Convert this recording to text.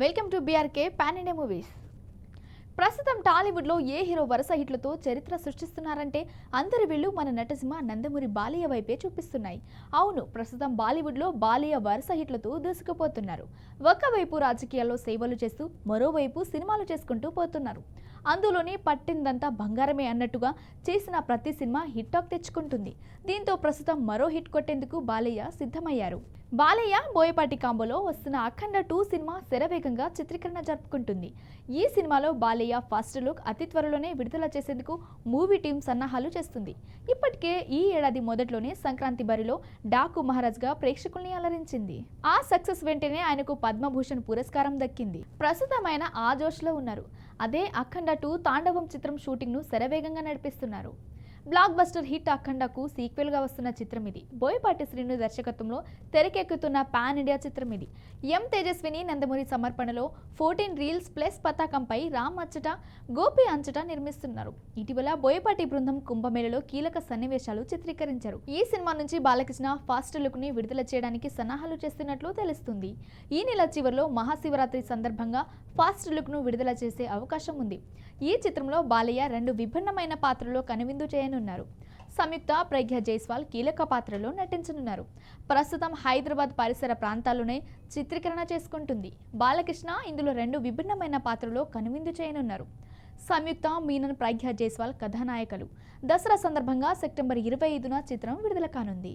Welcome to BRK pan India movies. ప్రస్తుతం టాలీవుడ్లో ఏ hero వరుస హిట్లతో చరిత్ర సృష్టిస్తున్నారంటే అందరి వీళ్ళు మన నటసింహ నందమూరి బాలయ్య వైపే చూపిస్తున్నాయి. అవును, ప్రస్తుతం బాలీవుడ్లో బాలయ్య వరుస హిట్లతో దూసుకుపోతున్నారు. ఒకవైపు రాజకీయాల్లో సేవలు చేస్తూ మరోవైపు సినిమాలు చేసుకుంటూ పోతున్నారు. అందులోనే పట్టిందంతా బంగారమే అన్నట్టుగా చేసిన ప్రతి సినిమా హిట్ టాక్ తెచ్చుకుంటుంది. దీంతో ప్రస్తుతం మరో హిట్ కొట్టేందుకు బాలయ్య సిద్ధమయ్యారు. బాలయ్య బోయపాటి కాంబోలో వస్తున్న అఖండ 2 సినిమా శరవేగంగా చిత్రీకరణ జరుపుకుంటుంది. ఈ సినిమాలో బాలయ్య ఫస్ట్ లుక్ అతి త్వరలోనే విడుదల చేసేందుకు మూవీ టీం సన్నాహాలు చేస్తుంది. ఇప్పటికే ఈ ఏడాది మొదట్లోనే సంక్రాంతి బరిలో డాకు మహారాజ్గా ప్రేక్షకుల్ని అలరించింది. ఆ సక్సెస్ వెంటనే ఆయనకు పద్మభూషణ్ పురస్కారం దక్కింది. ప్రస్తుతం ఆయన ఆ జోష్లో ఉన్నారు. అదే అఖండ 2 తాండవం చిత్రం షూటింగ్ను శరవేగంగా నడిపిస్తున్నారు. బ్లాక్ బస్టర్ హిట్ అఖండకు సీక్వెల్గా వస్తున్న చిత్రం ఇది. బోయపాటి శ్రీను దర్శకత్వంలో తెరకెక్కుతున్న పాన్ ఇండియా చిత్రం ఇది. ఎం తేజస్విని నందమూరి సమర్పణలో 14 రీల్స్ ప్లస్ పతాకంపై రామ్ అచ్చట, గోపి అంచట నిర్మిస్తున్నారు. ఇటీవల బోయపాటి బృందం కుంభమేళలో కీలక సన్నివేశాలు చిత్రీకరించారు. ఈ సినిమా నుంచి బాలకృష్ణ ఫస్ట్ లుక్ ని విడుదల చేయడానికి సన్నాహాలు చేస్తున్నట్లు తెలుస్తుంది. ఈ నెల చివరిలో మహాశివరాత్రి సందర్భంగా ఫస్ట్ లుక్ ను విడుదల చేసే అవకాశం ఉంది. ఈ చిత్రంలో బాలయ్య 2 విభిన్నమైన పాత్రలో కనువిందు చేయనున్నారు. సంయుక్త, ప్రజ్ఞ జైస్వాల్ కీలక పాత్రలో నటించనున్నారు. ప్రస్తుతం హైదరాబాద్ పరిసర ప్రాంతాల్లోనే చిత్రీకరణ చేసుకుంటుంది. బాలకృష్ణ ఇందులో 2 విభిన్నమైన పాత్రలో కనువిందు చేయనున్నారు. సంయుక్త, మీనన్, ప్రజ్ఞ జైస్వాల్ కథానాయకులు. దసరా సందర్భంగా సెప్టెంబర్ 25న చిత్రం విడుదల కానుంది.